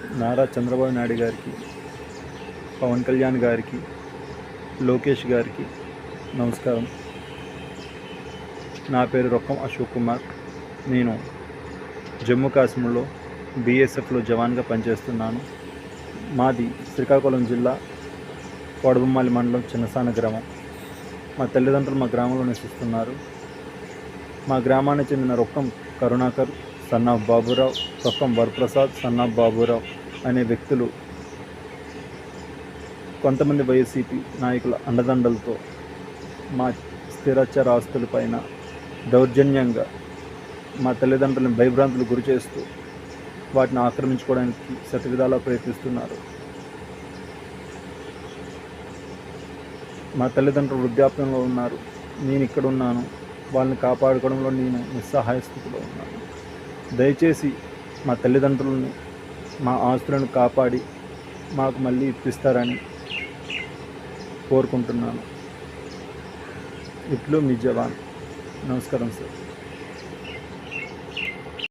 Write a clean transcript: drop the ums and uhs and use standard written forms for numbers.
నారా చంద్రబాబు నాయుడు గారికి, పవన్ కళ్యాణ్ గారికి, లోకేష్ గారికి నమస్కారం. నా పేరు రొక్కం అశోక్ కుమార్. నేను జమ్మూ కాశ్మీర్లో బీఎస్ఎఫ్లో జవాన్గా పనిచేస్తున్నాను. మాది శ్రీకాకుళం జిల్లా కోడబొమ్మాలి మండలం చిన్నసాన గ్రామం. మా తల్లిదండ్రులు మా గ్రామంలో నివసిస్తున్నారు. మా గ్రామానికి చెందిన రొక్కం కరుణాకర్, సన్నాఫ్ బాబురావు, రొక్కం వరప్రసాద్, సన్నాఫ్ బాబురావు అనే వ్యక్తులు కొంతమంది వైసీపీ నాయకుల అండదండలతో మా స్థిరచర ఆస్తులపైన దౌర్జన్యంగా మా తల్లిదండ్రులను భయభ్రాంతులు గురి చేస్తూ వాటిని ఆక్రమించుకోవడానికి శతవిధాలా ప్రయత్నిస్తున్నారు. మా తల్లిదండ్రులు వృద్ధాప్యంలో ఉన్నారు. నేను ఇక్కడ ఉన్నాను. వాళ్ళని కాపాడుకోవడంలో నేను నిస్సహాయ స్థితిలో ఉన్నాను. దయచేసి మా తల్లిదండ్రులని, మా ఆస్తులను కాపాడి మాకు మళ్ళీ ఇప్పిస్తారని కోరుకుంటున్నాను. ఇట్లు మీ జవాన్. నమస్కారం సార్.